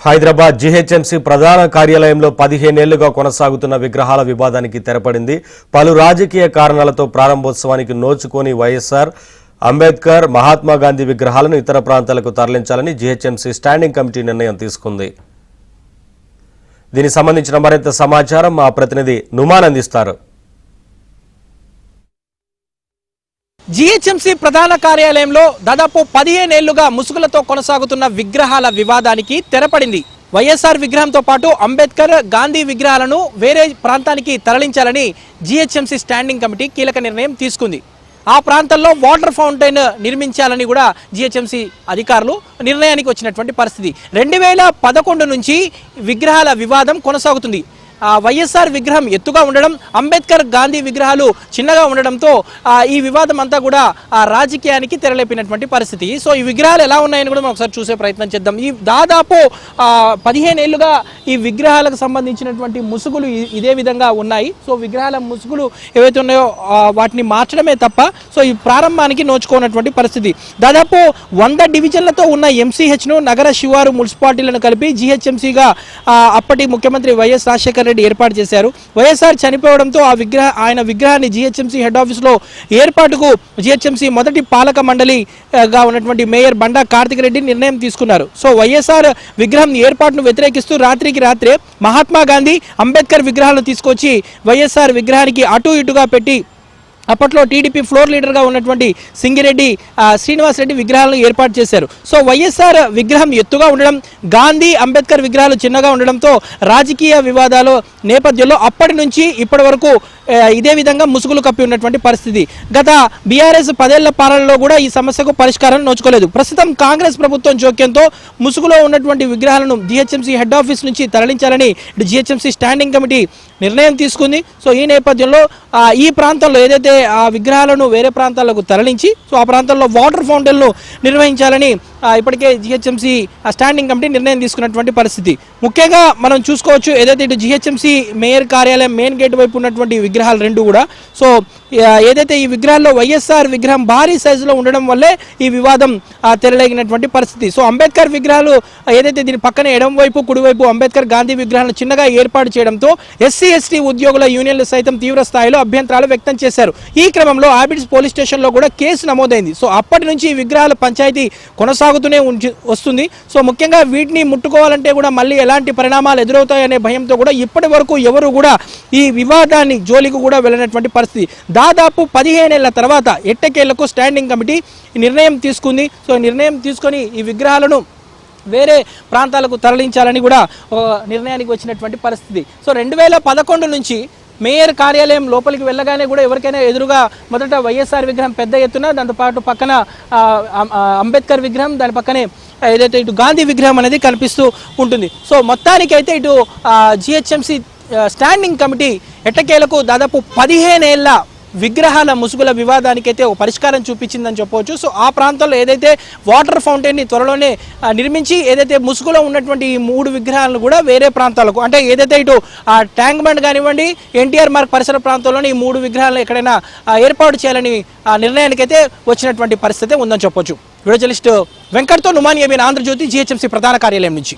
Hyderabad GHMC ప్రధాన కార్యాలయంలో 15 ఏళ్లుగా కొనసాగుతున్న విగ్రహాల వివాదానికి తెరపడింది. పలు రాజకీయ కారణాలతో ప్రారంభోత్సవానికి నోచుకొని వైఎస్ఆర్, అంబేద్కర్, మహాత్మా గాంధీ విగ్రహాలను ఇతర ప్రాంతాలకు తరలించాలని జీహెచ్ఎంసీ స్టాండింగ్ కమిటీ నిర్ణయం తీసుకుంది. దీనికి సంబంధించిన మరింత సమాచారం మా ప్రతినిధి నుమాన్ అందిస్తారు. జీహెచ్ఎంసీ ప్రధాన కార్యాలయంలో దాదాపు 15 ఏళ్లుగా ముసుగులతో కొనసాగుతున్న విగ్రహాల వివాదానికి తెరపడింది. వైఎస్ఆర్ విగ్రహంతో పాటు అంబేద్కర్, గాంధీ విగ్రహాలను వేరే ప్రాంతానికి తరలించాలని జీహెచ్ఎంసీ స్టాండింగ్ కమిటీ కీలక నిర్ణయం తీసుకుంది. ఆ ప్రాంతంలో వాటర్ ఫౌంటైన్ నిర్మించాలని కూడా జీహెచ్ఎంసీ అధికారులు నిర్ణయానికి వచ్చినటువంటి పరిస్థితి. 2011 నుంచి విగ్రహాల వివాదం కొనసాగుతుంది. వైఎస్ఆర్ విగ్రహం ఎత్తుగా ఉండడం, అంబేద్కర్, గాంధీ విగ్రహాలు చిన్నగా ఉండడంతో ఈ వివాదం అంతా కూడా రాజకీయానికి తెరలేపినటువంటి పరిస్థితి. సో ఈ విగ్రహాలు ఎలా ఉన్నాయని కూడా మనం ఒకసారి చూసే ప్రయత్నం చేద్దాం. ఈ దాదాపు 15 ఏళ్లుగా ఈ విగ్రహాలకు సంబంధించినటువంటి ముసుగులు ఇదే విధంగా ఉన్నాయి. సో విగ్రహాల ముసుగులు ఏవైతే ఉన్నాయో వాటిని మార్చడమే తప్ప సో ఈ ప్రారంభానికి నోచుకోనటువంటి పరిస్థితి. దాదాపు 100 డివిజన్లతో ఉన్న ఎంసీహెచ్ను నగర శివారు మున్సిపాలిటీలను కలిపి జీహెచ్ఎంసీగా అప్పటి ముఖ్యమంత్రి వైఎస్ రాజశేఖర్ ఏర్పాటు చేశారు. వైఎస్ఆర్ చనిపోవడంతో ఆయన విగ్రహాన్ని జీహెచ్ఎంసీ హెడ్ ఆఫీస్లో ఏర్పాటుకు జీహెచ్ఎంసీ మొదటి పాలక మండలిగా ఉన్నటువంటి మేయర్ బండా కార్తిక్ రెడ్డి నిర్ణయం తీసుకున్నారు. సో వైఎస్ఆర్ విగ్రహం ఏర్పాటును వ్యతిరేకిస్తూ రాత్రికి రాత్రే మహాత్మా గాంధీ, అంబేద్కర్ విగ్రహాలను తీసుకొచ్చి వైఎస్ఆర్ విగ్రహానికి అటు ఇటుగా పెట్టి అప్పట్లో టీడీపీ ఫ్లోర్ లీడర్గా ఉన్నటువంటి సింగిరెడ్డి శ్రీనివాస్ రెడ్డి విగ్రహాలను ఏర్పాటు చేశారు. సో వైఎస్ఆర్ విగ్రహం ఎత్తుగా ఉండడం, గాంధీ, అంబేద్కర్ విగ్రహాలు చిన్నగా ఉండడంతో రాజకీయ వివాదాల నేపథ్యంలో అప్పటి నుంచి ఇప్పటి వరకు ఇదే విధంగా ముసుగులు కప్పి ఉన్నటువంటి పరిస్థితి. గత బీఆర్ఎస్ 10 ఏళ్ల పాలనలో కూడా ఈ సమస్యకు పరిష్కారం నోచుకోలేదు. ప్రస్తుతం కాంగ్రెస్ ప్రభుత్వం జోక్యంతో ముసుగులో ఉన్నటువంటి విగ్రహాలను జీహెచ్ఎంసీ హెడ్ ఆఫీస్ నుంచి తరలించాలని జీహెచ్ఎంసీ స్టాండింగ్ కమిటీ నిర్ణయం తీసుకుంది. సో ఈ నేపథ్యంలో ఈ ప్రాంతంలో ఏదైతే ఆ విగ్రహాలను వేరే ప్రాంతాలకు తరలించి సో ఆ ప్రాంతంలో వాటర్ ఫౌంటైన్లు నిర్వహించాలని ఇప్పటికే జీహెచ్ఎంసీ స్టాండింగ్ కమిటీ నిర్ణయం తీసుకున్నటువంటి పరిస్థితి. ముఖ్యంగా మనం చూసుకోవచ్చు, ఏదైతే ఇటు జీహెచ్ఎంసీ మేయర్ కార్యాలయం మెయిన్ గేట్ వైపు ఉన్నటువంటి విగ్రహాలు రెండు కూడా సో ఏదైతే ఈ విగ్రహాల్లో వైఎస్ఆర్ విగ్రహం భారీ సైజులో ఉండడం వల్లే ఈ వివాదం తెరలేగినటువంటి పరిస్థితి. సో అంబేద్కర్ విగ్రహాలు ఏదైతే దీని పక్కన ఎడం వైపు, కుడివైపు అంబేద్కర్, గాంధీ విగ్రహాలను చిన్నగా ఏర్పాటు చేయడంతో ఎస్సీ ఎస్టీ ఉద్యోగుల యూనియన్లు సైతం తీవ్ర స్థాయిలో అభ్యంతరాలు వ్యక్తం చేశారు. ఈ క్రమంలో ఆబిడ్స్ పోలీస్ స్టేషన్లో కూడా కేసు నమోదైంది. సో అప్పటి నుంచి ఈ విగ్రహాల పంచాయతీ కొనసాగుతూనే వస్తుంది. సో ముఖ్యంగా వీటిని ముట్టుకోవాలంటే కూడా మళ్ళీ ఎలాంటి పరిణామాలు ఎదురవుతాయనే భయంతో కూడా ఇప్పటి వరకు ఎవరు కూడా ఈ వివాదాన్ని జోలికి కూడా వెళ్ళినటువంటి పరిస్థితి. దాదాపు 15 ఏళ్ల తర్వాత ఎట్టకేళ్లకు స్టాండింగ్ కమిటీ నిర్ణయం తీసుకుంది. సో నిర్ణయం తీసుకొని ఈ విగ్రహాలను వేరే ప్రాంతాలకు తరలించాలని కూడా నిర్ణయానికి వచ్చినటువంటి పరిస్థితి. సో 2011 నుంచి మేయర్ కార్యాలయం లోపలికి వెళ్ళగానే కూడా ఎవరికైనా ఎదురుగా మొదట వైఎస్ఆర్ విగ్రహం పెద్ద ఎత్తున, దాంతోపాటు పక్కన అంబేద్కర్ విగ్రహం, దాని పక్కనే ఏదైతే ఇటు గాంధీ విగ్రహం అనేది కనిపిస్తూ ఉంటుంది. సో మొత్తానికైతే ఇటు జీహెచ్ఎంసీ స్టాండింగ్ కమిటీ ఎట్టకేలకు దాదాపు 15 ఏళ్ల విగ్రహాల ముసుగుల వివాదానికైతే ఒక పరిష్కారం చూపించిందని చెప్పవచ్చు. సో ఆ ప్రాంతంలో ఏదైతే వాటర్ ఫౌంటైన్ని త్వరలోనే నిర్మించి ఏదైతే ముసుగులో ఉన్నటువంటి ఈ 3 విగ్రహాలను కూడా వేరే ప్రాంతాలకు, అంటే ఏదైతే ఇటు ట్యాంక్ బండ్ కానివ్వండి, ఎన్టీఆర్ మార్గ్ పరిసర ప్రాంతంలోని ఈ 3 విగ్రహాలను ఎక్కడైనా ఏర్పాటు చేయాలని నిర్ణయానికైతే వచ్చినటువంటి పరిస్థితి ఉందని చెప్పొచ్చు. వీడియో జర్నలిస్ట్ వెంకట్తో నుమాన్, ఆంధ్రజ్యోతి, జీహెచ్ఎంసీ ప్రధాన కార్యాలయం నుంచి.